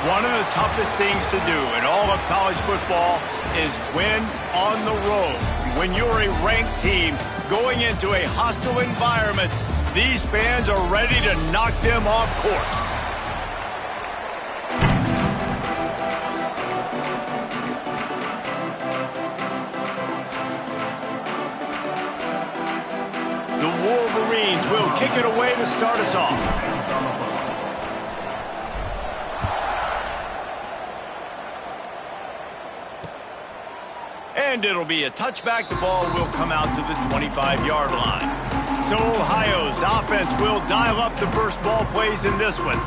One of the toughest things to do in all of college football is win on the road. When you're a ranked team going into a hostile environment, these fans are ready to knock them off course. The Wolverines will kick it away to start us off. And it'll be a touchback. The ball will come out to the 25-yard line. So Ohio's offense will dial up the first ball plays in this one.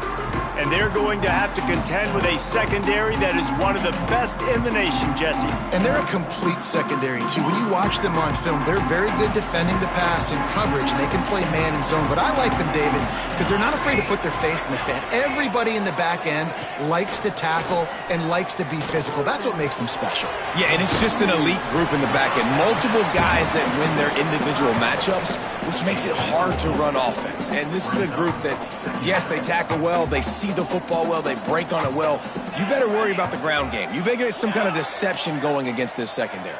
And they're going to have to contend with a secondary that is one of the best in the nation, Jesse. And they're a complete secondary, too. When you watch them on film, they're very good defending the pass and coverage, and they can play man and zone. But I like them, David, because they're not afraid to put their face in the fan. Everybody in the back end likes to tackle and likes to be physical. That's what makes them special. Yeah, and it's just an elite group in the back end. Multiple guys that win their individual matchups, which makes it hard to run offense. And this is a group that, yes, they tackle well, they see the football well, they break on it well. You better worry about the ground game. You better get some kind of deception going against this secondary.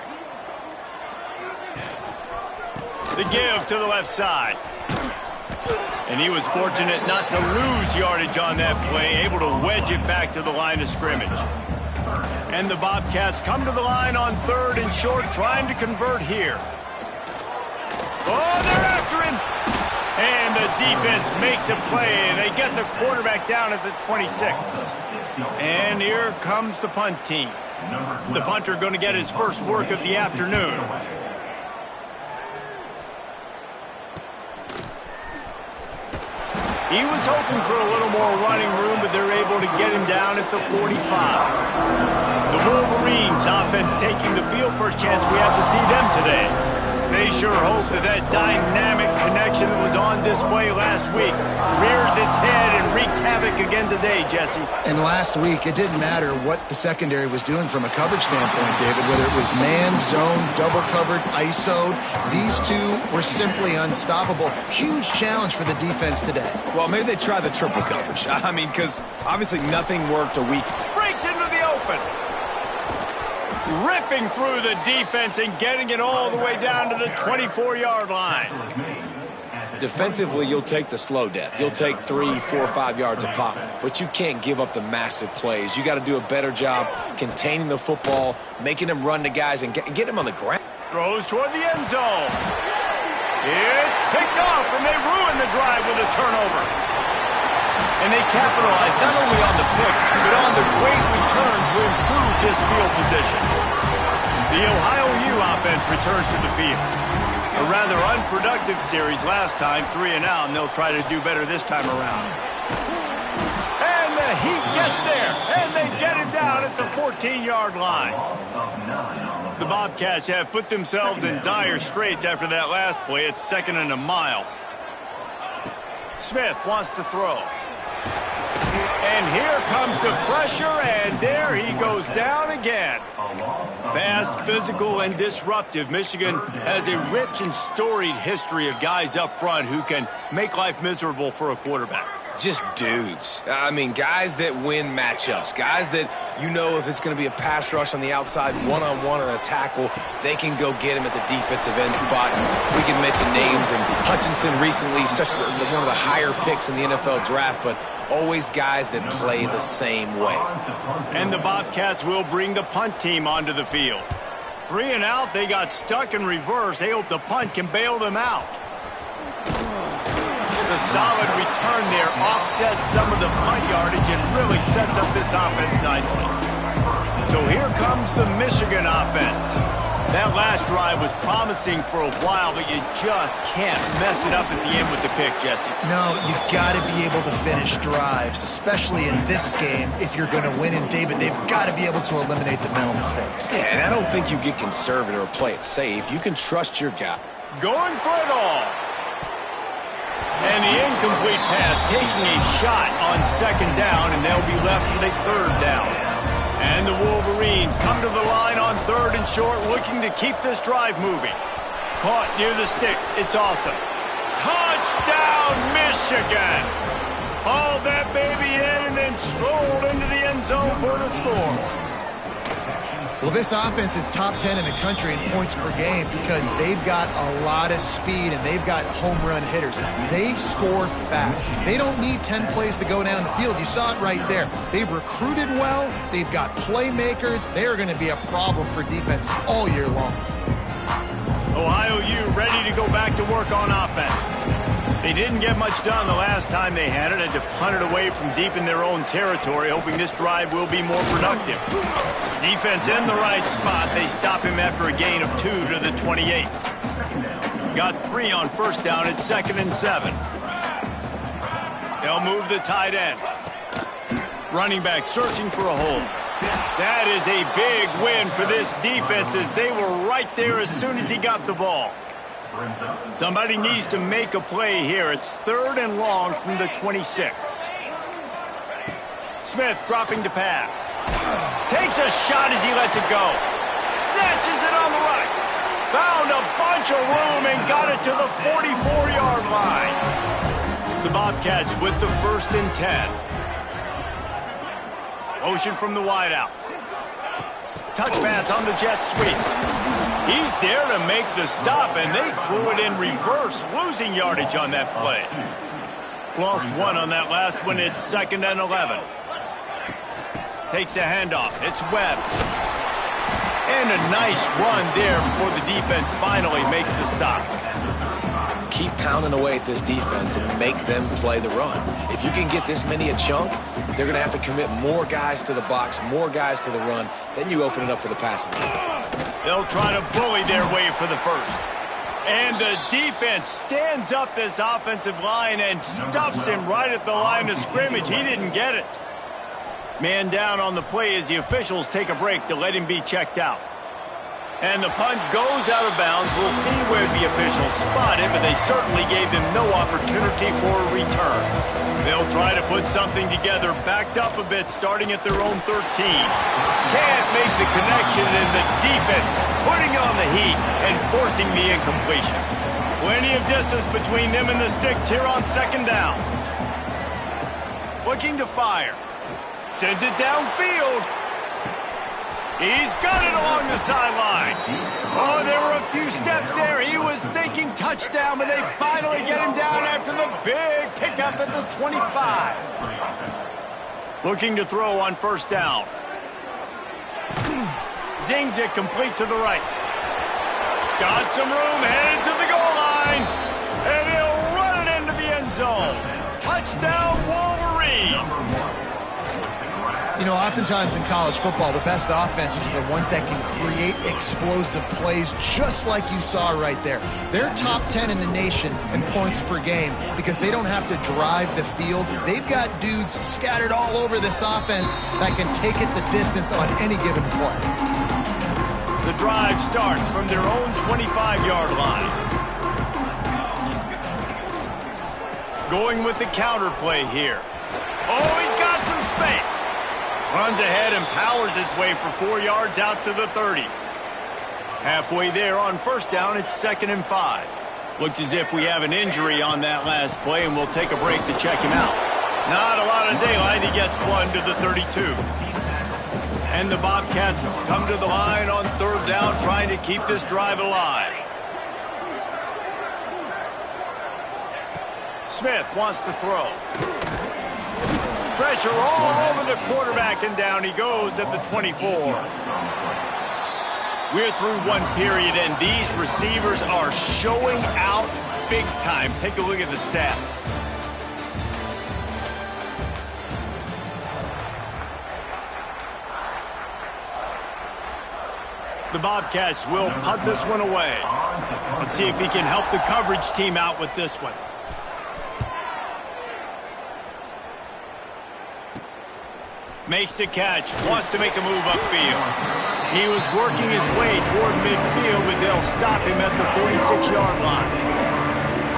The give to the left side. And he was fortunate not to lose yardage on that play, able to wedge it back to the line of scrimmage. And the Bobcats come to the line on 3rd and short, trying to convert here. Oh, they're after him. And the defense makes a play, and they get the quarterback down at the 26. And here comes the punt team. The punter going to get his first work of the afternoon. He was hoping for a little more running room, but they're able to get him down at the 45. The Wolverines offense taking the field. First chance we have to see them today. They sure hope that that dynamic connection that was on display last week rears its head and wreaks havoc again today, Jesse. And last week, it didn't matter what the secondary was doing from a coverage standpoint, David, whether it was man, zone, double covered, ISO'd. These two were simply unstoppable. Huge challenge for the defense today. Well, maybe they try the triple coverage. I mean, because obviously nothing worked a week. Breaks into the open. Ripping through the defense and getting it all the way down to the 24-yard line. Defensively, you'll take the slow death. You'll take 3, 4, 5 yards a pop, but you can't give up the massive plays. You got to do a better job containing the football, making them run to guys, and get them on the ground. Throws toward the end zone. It's picked off, and they ruin the drive with a turnover. And they capitalize not only on the pick, but on the great return to improve this field position. The Ohio U offense returns to the field. A rather unproductive series last time, 3 and out, and they'll try to do better this time around. And the Heat gets there, and they get it down at the 14-yard line. The Bobcats have put themselves in dire straits after that last play. It's 2nd and a mile. Smith wants to throw. And here comes the pressure, and there he goes down again. Fast, physical, and disruptive. Michigan has a rich and storied history of guys up front who can make life miserable for a quarterback. Just dudes. I mean, guys that win matchups. Guys that, you know, if it's going to be a pass rush on the outside, one-on-one on a tackle, they can go get him at the defensive end spot. We can mention names, and Hutchinson recently, one of the higher picks in the NFL draft, but always guys that play the same way. And the Bobcats will bring the punt team onto the field. 3 and out, they got stuck in reverse. They hope the punt can bail them out. The solid return there offsets some of the punt yardage and really sets up this offense nicely. So here comes the Michigan offense. That last drive was promising for a while, but you just can't mess it up at the end with the pick, Jesse. No, you've got to be able to finish drives, especially in this game. If you're going to win, and David, they've got to be able to eliminate the mental mistakes. Yeah, and I don't think you get conservative or play it safe. You can trust your guy. Going for it all. And the incomplete pass taking a shot on 2nd down, and they'll be left with a 3rd down. And the Wolverines come to the line on 3rd and short, looking to keep this drive moving. Caught near the sticks. It's awesome. Touchdown, Michigan! Hauled that baby in and then strolled into the end zone for the score. Well, this offense is top 10 in the country in points per game because they've got a lot of speed and they've got home run hitters. They score fast. They don't need 10 plays to go down the field. You saw it right there. They've recruited well. They've got playmakers. They are going to be a problem for defenses all year long. Ohio U ready to go back to work on offense. They didn't get much done the last time they had it, had to punt it away from deep in their own territory, hoping this drive will be more productive. Defense in the right spot. They stop him after a gain of 2 to the 28. Got 3 on first down at 2nd and 7. They'll move the tight end. Running back searching for a hole. That is a big win for this defense as they were right there as soon as he got the ball. Somebody needs to make a play here. It's 3rd and long from the 26. Smith dropping to pass. Takes a shot as he lets it go. Snatches it on the right. Found a bunch of room and got it to the 44-yard line. The Bobcats with the 1st and 10. Motion from the wideout. Touch pass on the jet sweep. He's there to make the stop, and they threw it in reverse, losing yardage on that play. Lost 1 on that last one. It's 2nd and 11. Takes a handoff. It's Webb. And a nice run there before the defense finally makes the stop. Keep pounding away at this defense and make them play the run. If you can get this many a chunk, they're going to have to commit more guys to the box, more guys to the run. Then you open it up for the passing game. They'll try to bully their way for the first. And the defense stands up this offensive line and stuffs him right at the line of scrimmage. He didn't get it. Man down on the play as the officials take a break to let him be checked out. And the punt goes out of bounds. We'll see where the officials spot it, but they certainly gave them no opportunity for a return. They'll try to put something together, backed up a bit, starting at their own 13. Can't make the connection, and the defense putting on the heat and forcing the incompletion. Plenty of distance between them and the sticks here on 2nd down. Looking to fire. Sends it downfield. He's got it along the sideline. Oh, there were a few steps there. He was thinking touchdown, but they finally get him down after the big pickup at the 25. Looking to throw on 1st down. Zings it complete to the right. Got some room, headed to the goal line. And he'll run it into the end zone. Touchdown, Wolverines. You know, oftentimes in college football, the best offenses are the ones that can create explosive plays just like you saw right there. They're top 10 in the nation in points per game because they don't have to drive the field. They've got dudes scattered all over this offense that can take it the distance on any given play. The drive starts from their own 25-yard line. Going with the counter play here. Oh, he's got some space. Runs ahead and powers his way for 4 yards out to the 30. Halfway there on 1st down, it's 2nd and 5. Looks as if we have an injury on that last play, and we'll take a break to check him out. Not a lot of daylight. He gets 1 to the 32. And the Bobcats come to the line on 3rd down, trying to keep this drive alive. Smith wants to throw. Pressure all over the quarterback, and down he goes at the 24. We're through 1 period, and these receivers are showing out big time. Take a look at the stats. The Bobcats will punt this one away. Let's see if he can help the coverage team out with this one. Makes the catch, wants to make a move upfield. He was working his way toward midfield, but they'll stop him at the 46-yard line.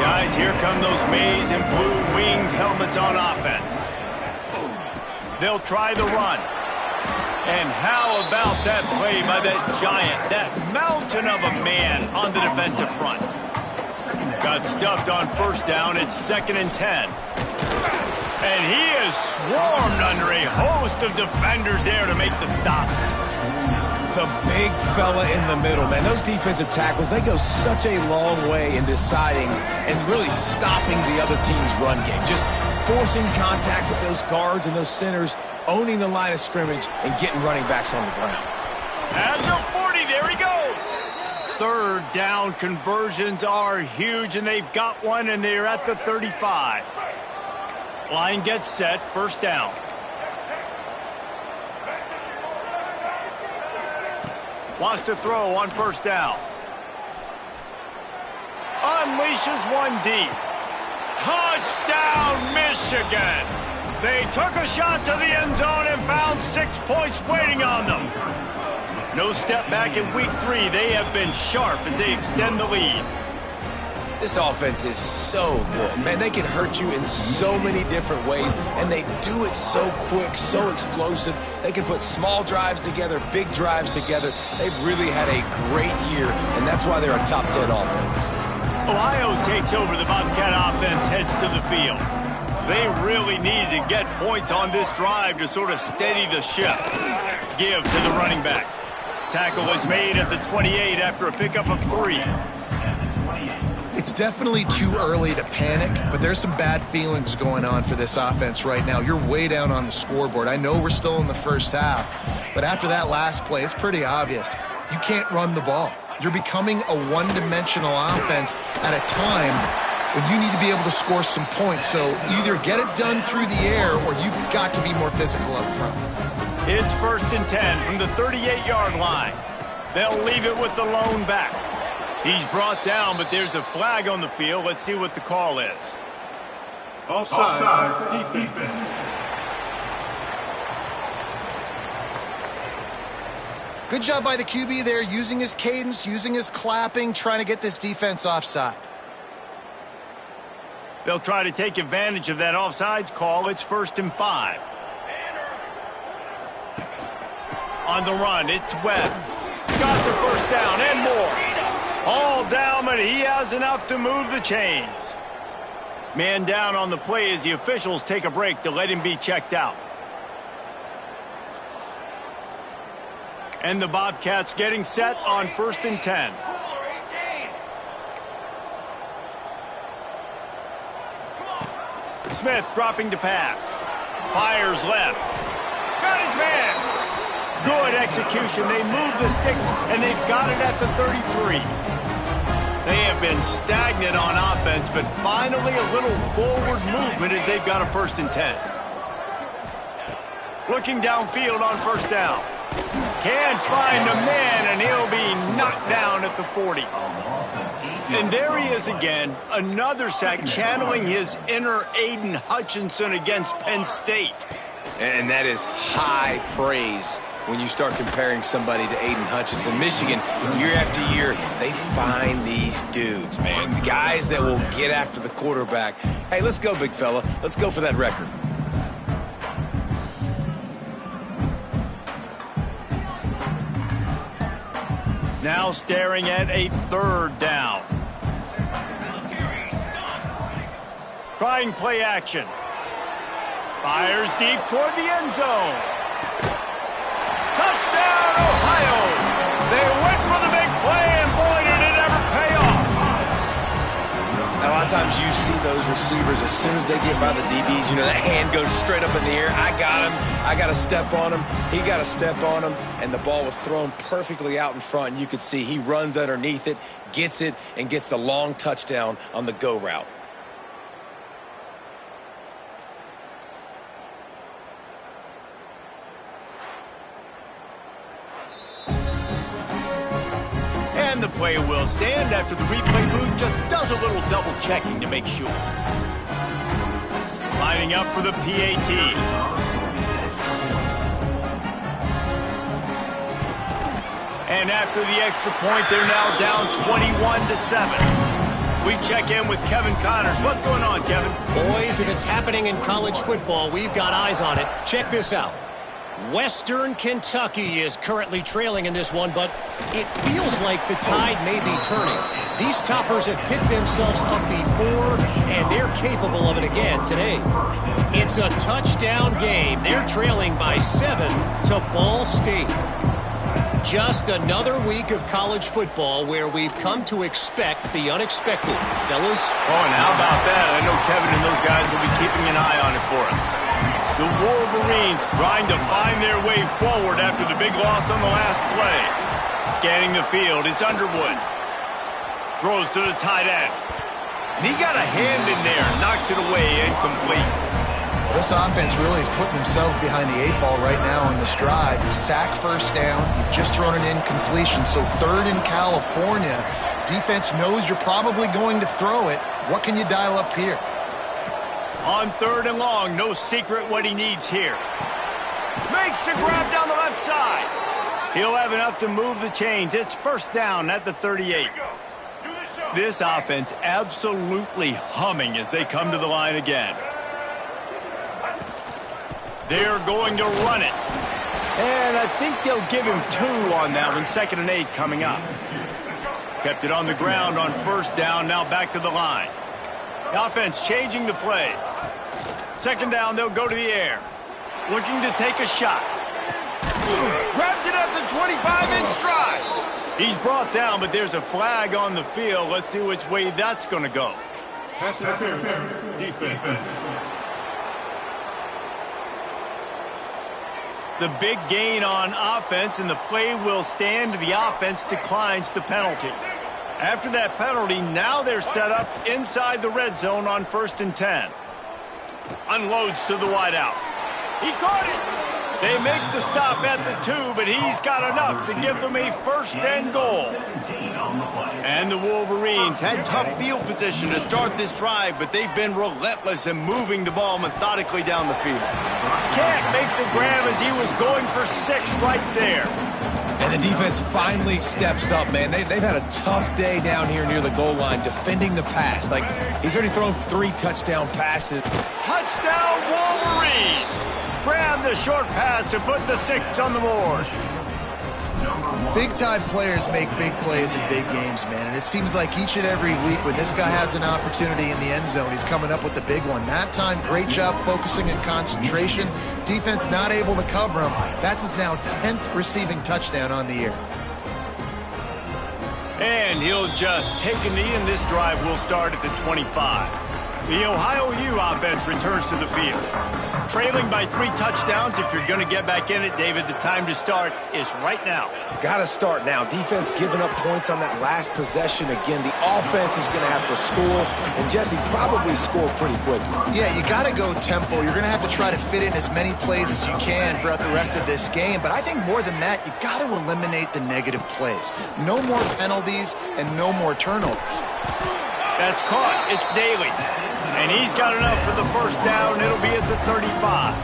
Guys, here come those maize and blue winged helmets on offense. They'll try the run. And how about that play by that giant, that mountain of a man on the defensive front? Got stuffed on 1st down. It's 2nd and 10. And he is swarmed under a host of defenders there to make the stop. The big fella in the middle, man. Those defensive tackles, they go such a long way in deciding and really stopping the other team's run game. Just forcing contact with those guards and those centers, owning the line of scrimmage, and getting running backs on the ground. At the 40, there he goes. Third down conversions are huge, and they've got one, and they're at the 35. Line gets set, first down. Wants to throw on first down. Unleashes one deep. Touchdown, Michigan! They took a shot to the end zone and found 6 points waiting on them. No step back in week 3. They have been sharp as they extend the lead. This offense is so good. Man, they can hurt you in so many different ways, and they do it so quick, so explosive. They can put small drives together, big drives together. They've really had a great year, and that's why they're a top 10 offense. Ohio takes over. The Bobcat offense heads to the field. They really needed to get points on this drive to sort of steady the ship. Give to the running back. Tackle is made at the 28 after a pickup of 3. It's definitely too early to panic, but there's some bad feelings going on for this offense right now. You're way down on the scoreboard. I know we're still in the first half, but after that last play, it's pretty obvious. You can't run the ball. You're becoming a one-dimensional offense at a time when you need to be able to score some points. So either get it done through the air or you've got to be more physical up front. It's 1st and 10 from the 38-yard line. They'll leave it with the lone back. He's brought down, but there's a flag on the field. Let's see what the call is. Offside, defense. Good job by the QB there, using his cadence, using his clapping, trying to get this defense offside. They'll try to take advantage of that offsides call. It's 1st and 5. On the run, it's Webb. Got the first down and more. All down, but he has enough to move the chains. Man down on the play as the officials take a break to let him be checked out. And the Bobcats getting set on 1st and 10. Smith dropping to pass. Fires left. Got his man. Good execution. They move the sticks, and they've got it at the 33. They have been stagnant on offense, but finally a little forward movement as they've got a 1st and 10. Looking downfield on first down. Can't find a man, and he'll be knocked down at the 40. And there he is again, another sack, channeling his inner Aiden Hutchinson against Penn State. And that is high praise when you start comparing somebody to Aiden Hutchinson. Michigan, year after year, they find these dudes, man. The guys that will get after the quarterback. Hey, let's go, big fella. Let's go for that record. Now staring at a 3rd down. Trying play action. Fires deep toward the end zone. Touchdown, Ohio! They went for the big play, and boy, did it ever pay off. A lot of times you see those receivers, as soon as they get by the DBs, you know, that hand goes straight up in the air. I got him. I got to step on him. He got to step on him, and the ball was thrown perfectly out in front. And you could see he runs underneath it, gets it, and gets the long touchdown on the go route. And the play will stand after the replay booth just does a little double checking to make sure. Lining up for the PAT. And after the extra point, they're now down 21-7. We check in with Kevin Connors. What's going on, Kevin? Boys, if it's happening in college football, we've got eyes on it. Check this out. Western Kentucky is currently trailing in this one, but it feels like the tide may be turning. These Toppers have picked themselves up before, and they're capable of it again today. It's a touchdown game. They're trailing by 7 to Ball State. Just another week of college football where we've come to expect the unexpected. Fellas? Oh, and how about that? I know Kevin and those guys will be keeping an eye on it for us. The Wolverines trying to find their way forward after the big loss on the last play. Scanning the field, it's Underwood. Throws to the tight end. And he got a hand in there, knocks it away, incomplete. This offense really is putting themselves behind the 8 ball right now on this drive. Sack first down. You've just thrown an incompletion. So 3rd in California. Defense knows you're probably going to throw it. What can you dial up here? On 3rd and long, no secret what he needs here. Makes the grab down the left side. He'll have enough to move the chains. It's first down at the 38. This offense absolutely humming as they come to the line again. They're going to run it. And I think they'll give him 2 on that one. 2nd and 8 coming up. Kept it on the ground on first down. Now back to the line. The offense changing the play. 2nd down, they'll go to the air. Looking to take a shot. Grabs it at the 25 in stride. He's brought down, but there's a flag on the field. Let's see which way that's going to go. Pass interference. Defense. The big gain on offense, and the play will stand. The offense declines the penalty. After that penalty, now they're set up inside the red zone on 1st and 10. Unloads to the wideout. He caught it. They make the stop at the 2, but he's got enough to give them a 1st and goal. And the Wolverines had tough field position to start this drive, but they've been relentless in moving the ball methodically down the field. Can't make the grab as he was going for 6 right there. And the defense finally steps up, man. They've had a tough day down here near the goal line defending the pass. Like, he's already thrown 3 touchdown passes. Touchdown, Wolverines! Grab the short pass to put the 6 on the board. Big-time players make big plays in big games, man. And it seems like each and every week when this guy has an opportunity in the end zone, he's coming up with the big one. That time, great job focusing and concentration. Defense not able to cover him. That's his now 10th receiving touchdown on the year. And he'll just take a knee, and this drive will start at the 25. The Ohio U offense returns to the field. Trailing by 3 touchdowns. If you're going to get back in it, David, the time to start is right now. Got to start now. Defense giving up points on that last possession. Again, the offense is going to have to score, and Jesse probably score pretty quickly. Yeah, you got to go tempo. You're going to have to try to fit in as many plays as you can throughout the rest of this game. But I think more than that, you got to eliminate the negative plays. No more penalties and no more turnovers. That's caught. It's Daly. And he's got enough for the 1st down. It'll be at the 35.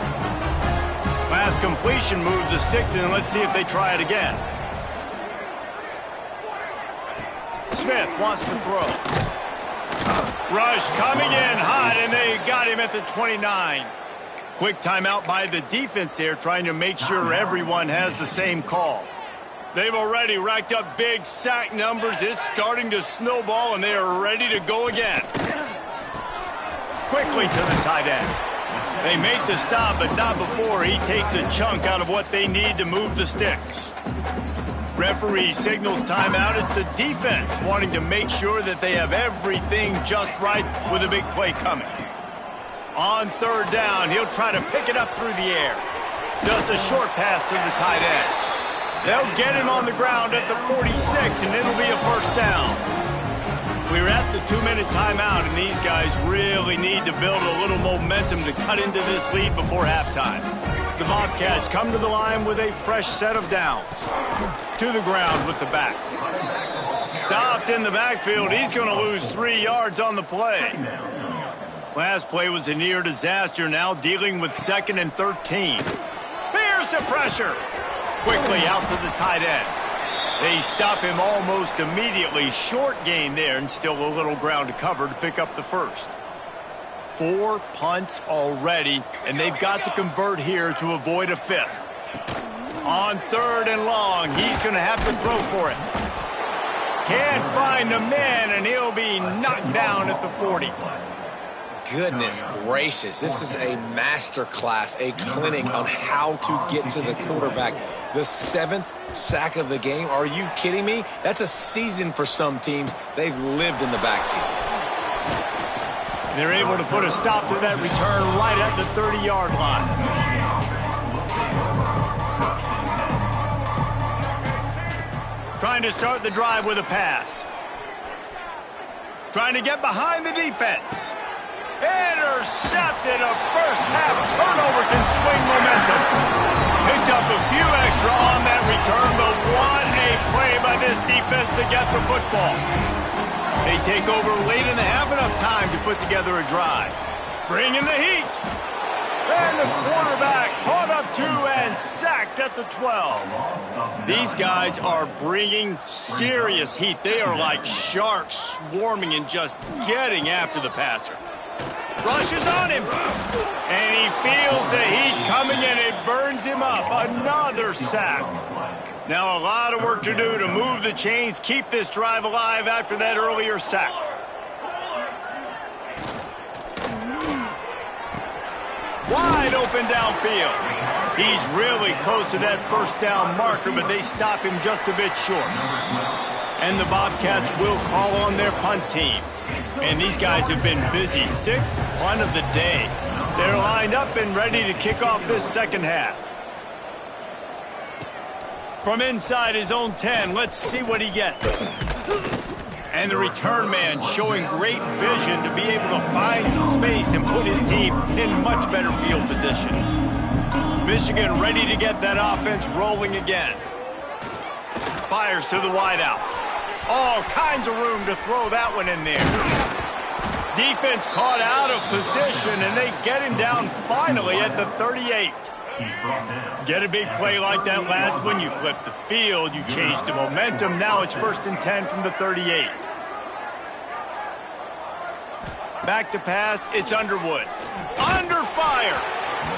Last completion moved the sticks in. Let's see if they try it again. Smith wants to throw. Rush coming in hot, and they got him at the 29. Quick timeout by the defense there, trying to make sure everyone has the same call. They've already racked up big sack numbers. It's starting to snowball, and they are ready to go again. Quickly to the tight end. They make the stop, but not before he takes a chunk out of what they need to move the sticks. Referee signals timeout. It's the defense wanting to make sure that they have everything just right with a big play coming. On 3rd down, he'll try to pick it up through the air. Just a short pass to the tight end. They'll get him on the ground at the 46, and it'll be a 1st down. We're at the 2-minute timeout, and these guys really need to build a little momentum to cut into this lead before halftime. The Bobcats come to the line with a fresh set of downs. To the ground with the back. Stopped in the backfield. He's going to lose 3 yards on the play. Last play was a near disaster, now dealing with 2nd and 13. Here's the pressure. Quickly out to the tight end. They stop him almost immediately. Short gain there, and still a little ground to cover to pick up the 1st. 4 punts already, and they've got to convert here to avoid a 5th. On 3rd and long, he's going to have to throw for it. Can't find the man, and he'll be knocked down at the 40. Goodness gracious, this is a master class, a clinic on how to get to the quarterback. The 7th sack of the game. Are you kidding me? That's a season for some teams. They've lived in the backfield. They're able to put a stop to that return right at the 30-yard line. Trying to start the drive with a pass. Trying to get behind the defense. Intercepted. A first-half turnover can swing momentum. Picked up a few extra on that return, but what a play by this defense to get the football. They take over late in the half, enough time to put together a drive. Bring in the heat. And the quarterback caught up to and sacked at the 12. These guys are bringing serious heat. They are like sharks swarming and just getting after the passer. Rushes on him. And he feels the heat coming in. It burns him up. Another sack. Now a lot of work to do to move the chains, keep this drive alive after that earlier sack. Wide open downfield. He's really close to that first down marker, but they stop him just a bit short. And the Bobcats will call on their punt team. And these guys have been busy. 6th punt of the day. They're lined up and ready to kick off this second half. From inside his own 10, let's see what he gets. And the return man showing great vision to be able to find some space and put his team in much better field position. Michigan ready to get that offense rolling again. Fires to the wideout. All kinds of room to throw that one in there. Defense caught out of position, and they get him down finally at the 38. Get a big play like that last one, you flip the field, you change the momentum. Now it's 1st and 10 from the 38. Back to pass, it's Underwood. Under fire.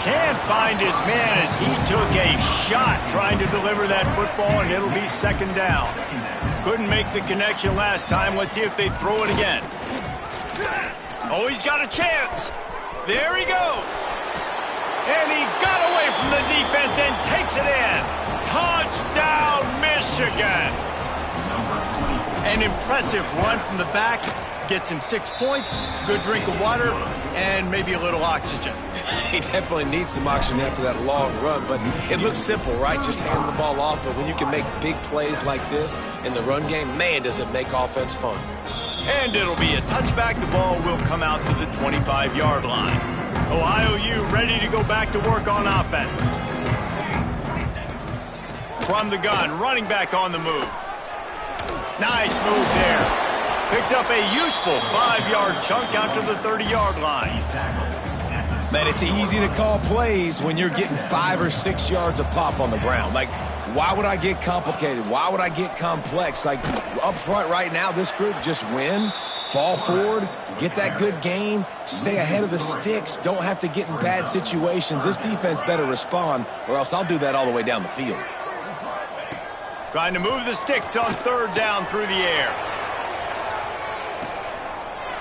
Can't find his man as he took a shot trying to deliver that football, and it'll be 2nd down. Couldn't make the connection last time. Let's see if they throw it again. Oh, he's got a chance. There he goes. And he got away from the defense and takes it in. Touchdown, Michigan. An impressive run from the back. Gets him 6 points, good drink of water, and maybe a little oxygen. He definitely needs some oxygen after that long run, but it looks simple, right? Just hand the ball off, but when you can make big plays like this in the run game, man, does it make offense fun. And it'll be a touchback. The ball will come out to the 25-yard line. Ohio U ready to go back to work on offense. From the gun, running back on the move. Nice move there. Picks up a useful 5-yard chunk out to the 30-yard line. Man, it's easy to call plays when you're getting 5 or 6 yards of pop on the ground. Like, why would I get complicated? Why would I get complex? Like, up front right now, this group just win, fall forward, get that good gain, stay ahead of the sticks, don't have to get in bad situations. This defense better respond, or else I'll do that all the way down the field. Trying to move the sticks on 3rd down through the air.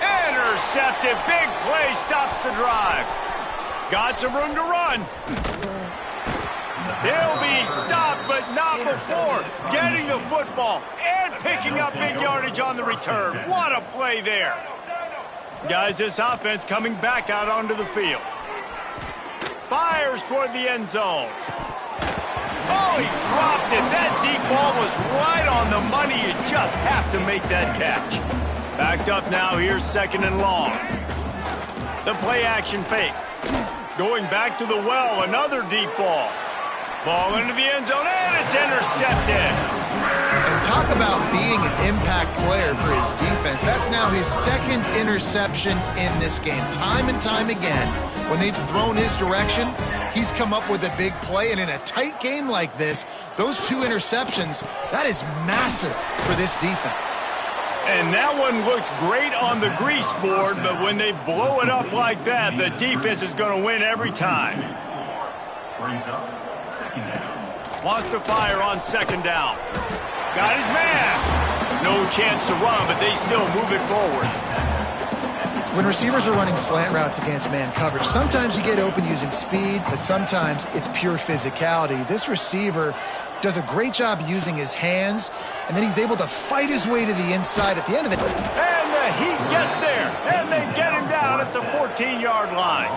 Intercepted. Big play stops the drive. Got some room to run. He'll be stopped, but not before getting the football and picking up big yardage on the return. What a play there. Guys, this offense coming back out onto the field. Fires toward the end zone. Oh, he dropped it. That deep ball was right on the money. You just have to make that catch. Backed up now, here's 2nd and long. The play action fake. Going back to the well, another deep ball. Ball into the end zone, and it's intercepted. And talk about being an impact player for his defense. That's now his 2nd interception in this game. Time and time again, when they've thrown his direction, he's come up with a big play. And in a tight game like this, those 2 interceptions, that is massive for this defense. And that one looked great on the grease board, but when they blow it up like that, the defense is going to win every time. Wants to fire on second down. Got his man. No chance to run, but they still move it forward. When receivers are running slant routes against man coverage, sometimes you get open using speed, but sometimes it's pure physicality. This receiver does a great job using his hands, and then he's able to fight his way to the inside at the end of it. And the Heat gets there, and they get him down at the 14-yard line.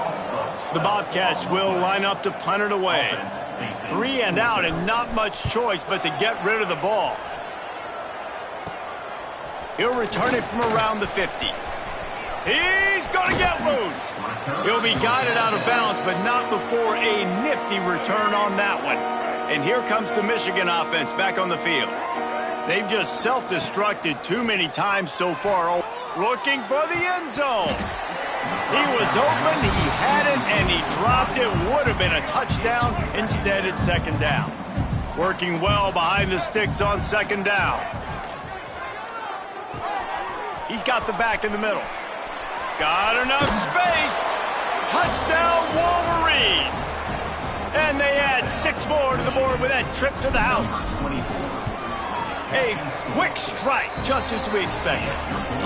The Bobcats will line up to punt it away. 3 and out, and not much choice but to get rid of the ball. He'll return it from around the 50. He's going to get loose. He'll be guided out of bounds, but not before a nifty return on that one. And here comes the Michigan offense back on the field. They've just self-destructed too many times so far. Looking for the end zone. He was open, he had it, and he dropped it. Would have been a touchdown. Instead, it's second down. Working well behind the sticks on second down. He's got the back in the middle. Got enough space. Touchdown, Wolverines. And they add 6 more to the board with that trip to the house. A quick strike, just as we expected.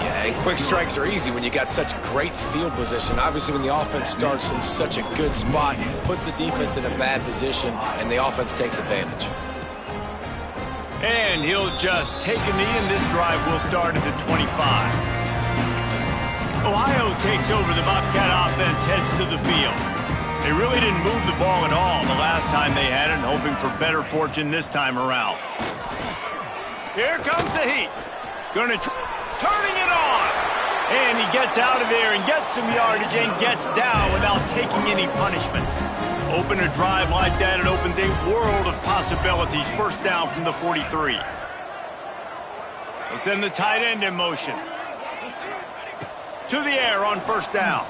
Yeah, and quick strikes are easy when you got such great field position. Obviously, when the offense starts in such a good spot, puts the defense in a bad position, and the offense takes advantage. And he'll just take a knee, and this drive will start at the 25. Ohio takes over. The Bobcat offense heads to the field. They really didn't move the ball at all the last time they had it, hoping for better fortune this time around. Here comes the Heat. Turning it on. And he gets out of there and gets some yardage and gets down without taking any punishment. Open a drive like that, it opens a world of possibilities. First down from the 43. They send the tight end in motion. To the air on first down.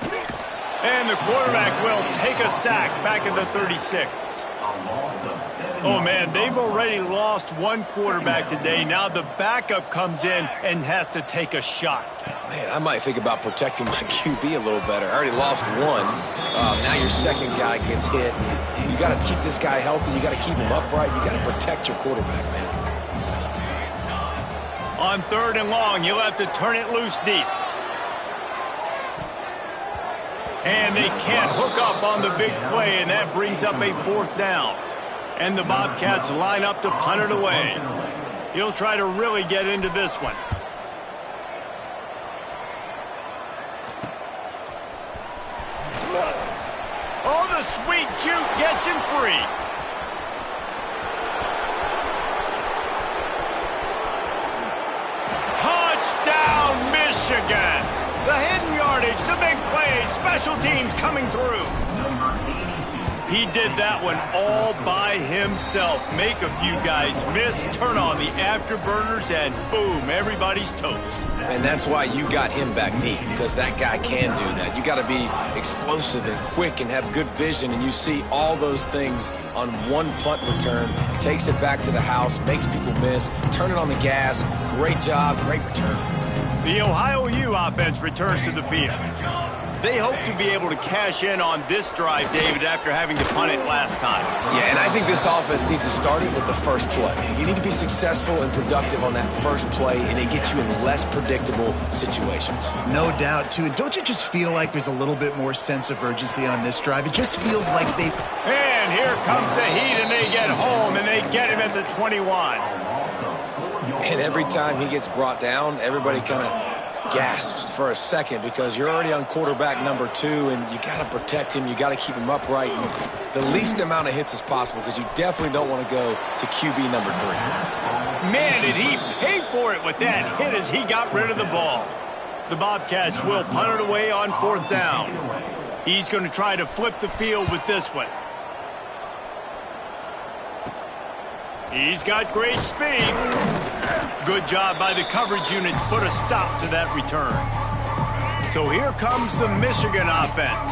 And the quarterback will take a sack back at the 36. Oh, man, they've already lost one quarterback today. Now the backup comes in and has to take a shot. Man, I might think about protecting my QB a little better. I already lost one. Now your second guy gets hit. You got to keep this guy healthy. You got to keep him upright. You got to protect your quarterback, man. On 3rd and long, you'll have to turn it loose deep. And they can't hook up on the big play, and that brings up a 4th down. And the Bobcats line up to punt it away. He'll try to really get into this one. Oh, the sweet juke gets him free. Touchdown, Michigan. The hidden yardage, the big play, special teams coming through. He did that one all by himself. Make a few guys miss, turn on the afterburners, and boom, everybody's toast. And that's why you got him back deep, because that guy can do that. You got to be explosive and quick and have good vision, and you see all those things on one punt return. Takes it back to the house, makes people miss, turn it on the gas. Great job, great return. The Ohio U offense returns to the field. They hope to be able to cash in on this drive, David, after having to punt it last time. Yeah, and I think this offense needs to start it with the first play. You need to be successful and productive on that first play, and it gets you in less predictable situations. No doubt, too. And don't you just feel like there's a little bit more sense of urgency on this drive? It just feels like they... And here comes the Heat, and they get home, and they get him at the 21. And every time he gets brought down, everybody kind of gasps for a second, because you're already on quarterback number 2, and you got to protect him. You got to keep him upright. And the least amount of hits as possible, because you definitely don't want to go to QB number 3. Man, did he pay for it with that hit as he got rid of the ball. The Bobcats will punt it away on 4th down. He's going to try to flip the field with this one. He's got great speed. Good job by the coverage unit to put a stop to that return. So here comes the Michigan offense.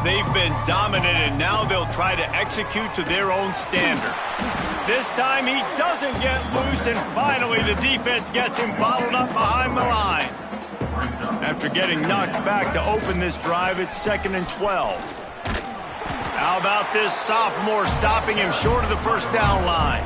They've been dominant, and now they'll try to execute to their own standard. This time he doesn't get loose, and finally the defense gets him bottled up behind the line. After getting knocked back to open this drive, it's 2nd and 12. How about this sophomore stopping him short of the first down line?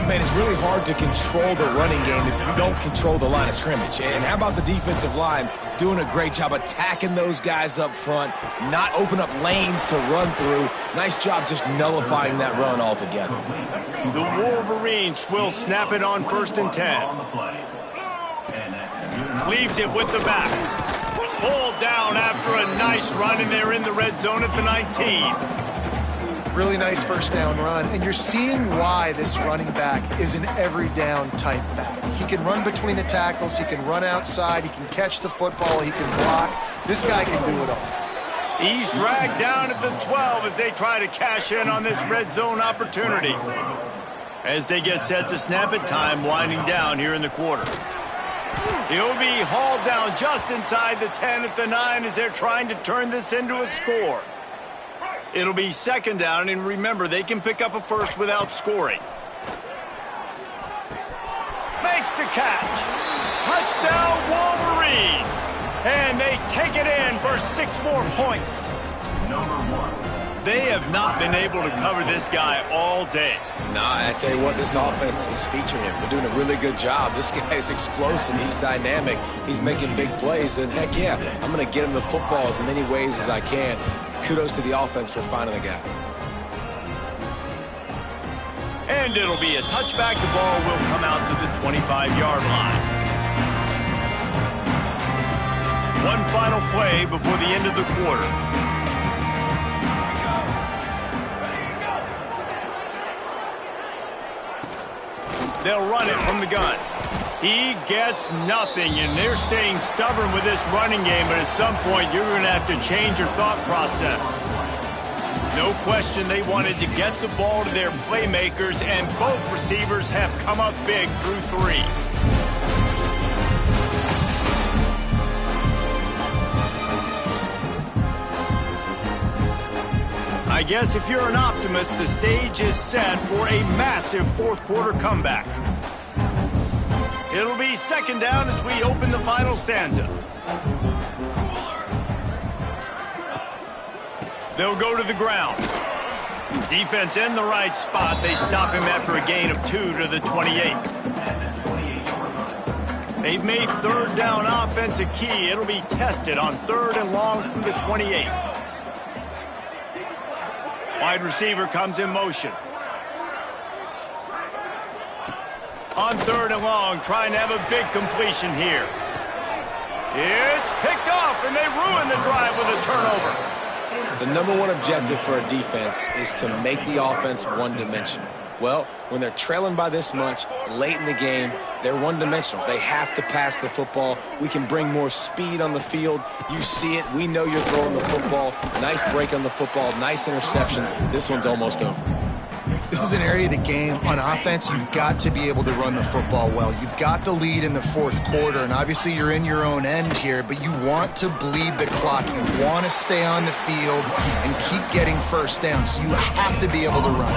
Man, it's really hard to control the running game if you don't control the line of scrimmage. And how about the defensive line doing a great job attacking those guys up front, not open up lanes to run through. Nice job just nullifying that run altogether. The Wolverines will snap it on 1st and 10. Leaves it with the back. Pulled down after a nice run, and they're in the red zone at the 19. Really nice first down run, and you're seeing why this running back is an every down type back. He can run between the tackles, he can run outside, he can catch the football, he can block. This guy can do it all. He's dragged down at the 12 as they try to cash in on this red zone opportunity. As they get set to snap it, time winding down here in the quarter. He'll be hauled down just inside the 10 at the 9 as they're trying to turn this into a score. It'll be 2nd down, and remember, they can pick up a first without scoring. Makes the catch. Touchdown, Wolverines. And they take it in for 6 more points. They have not been able to cover this guy all day. Nah, I tell you what, this offense is featuring him. They're doing a really good job. This guy is explosive. He's dynamic. He's making big plays. And heck yeah, I'm going to get him the football as many ways as I can. Kudos to the offense for finding the guy. And it'll be a touchback. The ball will come out to the 25-yard line. One final play before the end of the quarter. They'll run it from the gun. He gets nothing, and they're staying stubborn with this running game, but at some point you're going to have to change your thought process. No question they wanted to get the ball to their playmakers, and both receivers have come up big through 3. I guess if you're an optimist, the stage is set for a massive 4th quarter comeback. It'll be 2nd down as we open the final stanza. They'll go to the ground. Defense in the right spot. They stop him after a gain of 2 to the 28. They've made 3rd down offense a key. It'll be tested on 3rd and long from the 28. Wide receiver comes in motion. On 3rd and long, trying to have a big completion here. It's picked off, and they ruin the drive with a turnover. The number one objective for a defense is to make the offense one-dimensional. Well, when they're trailing by this much late in the game, they're one-dimensional. They have to pass the football. We can bring more speed on the field. You see it. We know you're throwing the football. Nice break on the football. Nice interception. This one's almost over. This is an area of the game on offense you've got to be able to run the football well. You've got the lead in the 4th quarter, and obviously you're in your own end here, but you want to bleed the clock. You want to stay on the field and keep getting first down, so you have to be able to run.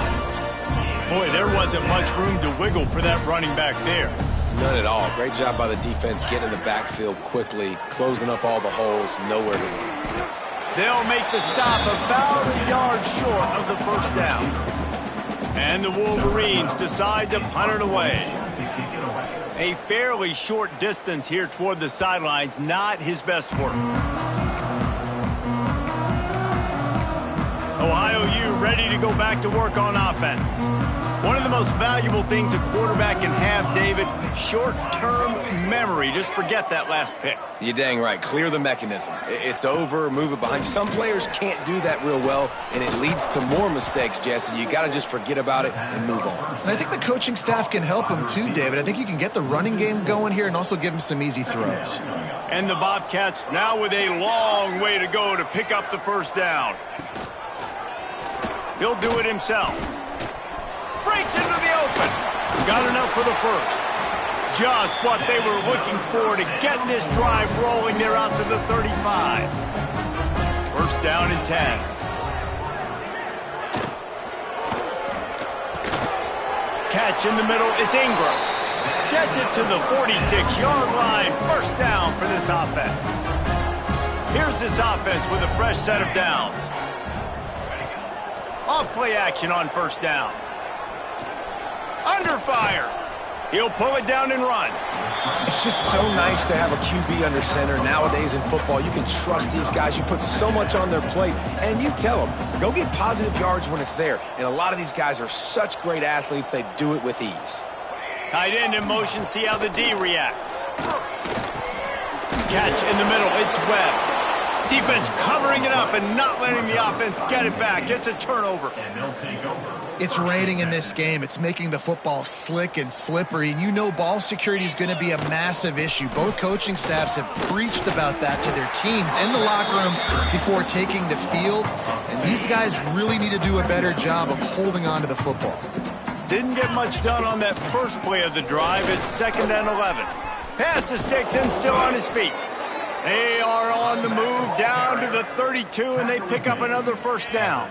Boy, there wasn't much room to wiggle for that running back there. None at all. Great job by the defense getting in the backfield quickly, closing up all the holes, nowhere to run. They'll make the stop about a yard short of the first down. And the Wolverines decide to punt it away. A fairly short distance here toward the sidelines, not his best work. Ohio U ready to go back to work on offense. One of the most valuable things a quarterback can have, David, short-term memory. Just forget that last pick. You're dang right. Clear the mechanism. It's over, move it behind you. Some players can't do that real well, and it leads to more mistakes, Jesse. You got to just forget about it and move on. And I think the coaching staff can help him too, David. I think you can get the running game going here and also give him some easy throws. And the Bobcats now with a long way to go to pick up the first down. He'll do it himself. Breaks into the open. Got enough for the first. Just what they were looking for to get this drive rolling. They're out to the 35. First down and 10. Catch in the middle. It's Ingram. Gets it to the 46-yard line. First down for this offense. Here's this offense with a fresh set of downs. Off play action on first down. Under fire. He'll pull it down and run. It's just so nice to have a QB under center. Nowadays in football, you can trust these guys. You put so much on their plate, and you tell them, go get positive yards when it's there. And a lot of these guys are such great athletes, they do it with ease. Tight end in motion, see how the D reacts. Catch in the middle, it's Webb. Defense covering it up and not letting the offense get it back. It's a turnover. It's raining in this game. It's making the football slick and slippery, and you know ball security is going to be a massive issue. Both coaching staffs have preached about that to their teams in the locker rooms before taking the field, and these guys really need to do a better job of holding on to the football. Didn't get much done on that first play of the drive. It's 2nd and 11. Pass to Sticks still on his feet. They are on the move down to the 32, and they pick up another first down.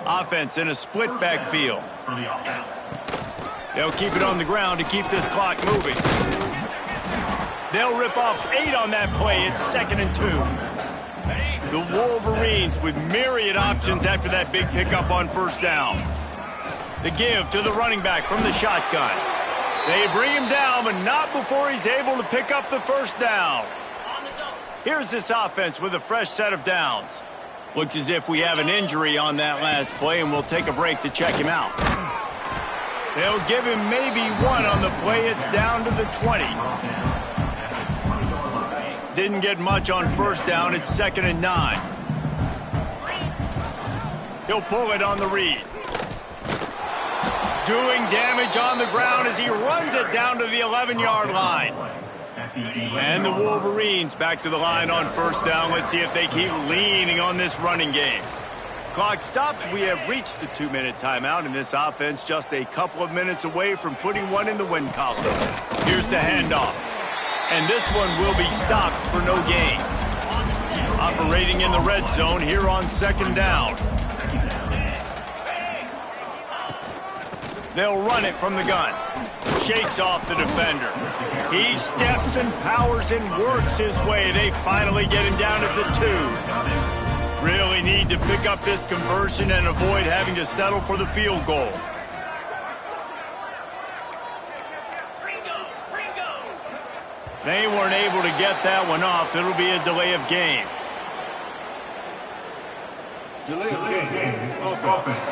Offense in a split backfield. They'll keep it on the ground to keep this clock moving. They'll rip off 8 on that play. It's 2nd and 2. The Wolverines with myriad options after that big pickup on first down. The give to the running back from the shotgun. They bring him down, but not before he's able to pick up the first down. Here's this offense with a fresh set of downs. Looks as if we have an injury on that last play, and we'll take a break to check him out. They'll give him maybe 1 on the play. It's down to the 20. Didn't get much on first down. It's 2nd and 9. He'll pull it on the read. Doing damage on the ground as he runs it down to the 11-yard line. And the Wolverines back to the line on first down. Let's see if they keep leaning on this running game. Clock stops. We have reached the 2-minute timeout, and this offense just a couple of minutes away from putting one in the win column. Here's the handoff. And this one will be stopped for no gain. Operating in the red zone here on 2nd down. They'll run it from the gun. Shakes off the defender. He steps and powers and works his way. They finally get him down at the 2. Really need to pick up this conversion and avoid having to settle for the field goal. They weren't able to get that one off. It'll be a delay of game. Delay of game. Offense.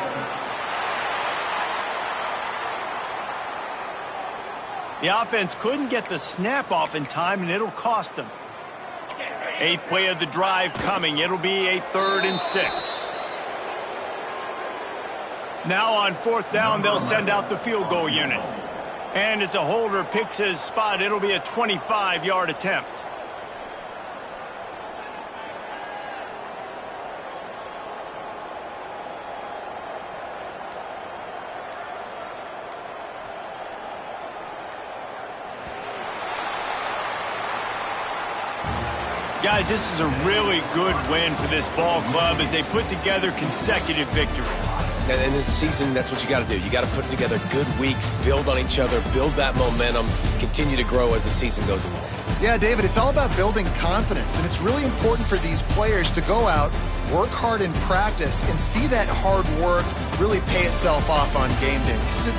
The offense couldn't get the snap off in time, and it'll cost them. 8th play of the drive coming. It'll be a 3rd and 6. Now on 4th down, they'll send out the field goal unit. And as a holder picks his spot, it'll be a 25-yard attempt. Guys, this is a really good win for this ball club as they put together consecutive victories. And in this season, that's what you got to do. You got to put together good weeks, build on each other, build that momentum, continue to grow as the season goes along. Yeah, David, it's all about building confidence, and it's really important for these players to go out, work hard in practice, and see that hard work really pay itself off on game day. This is a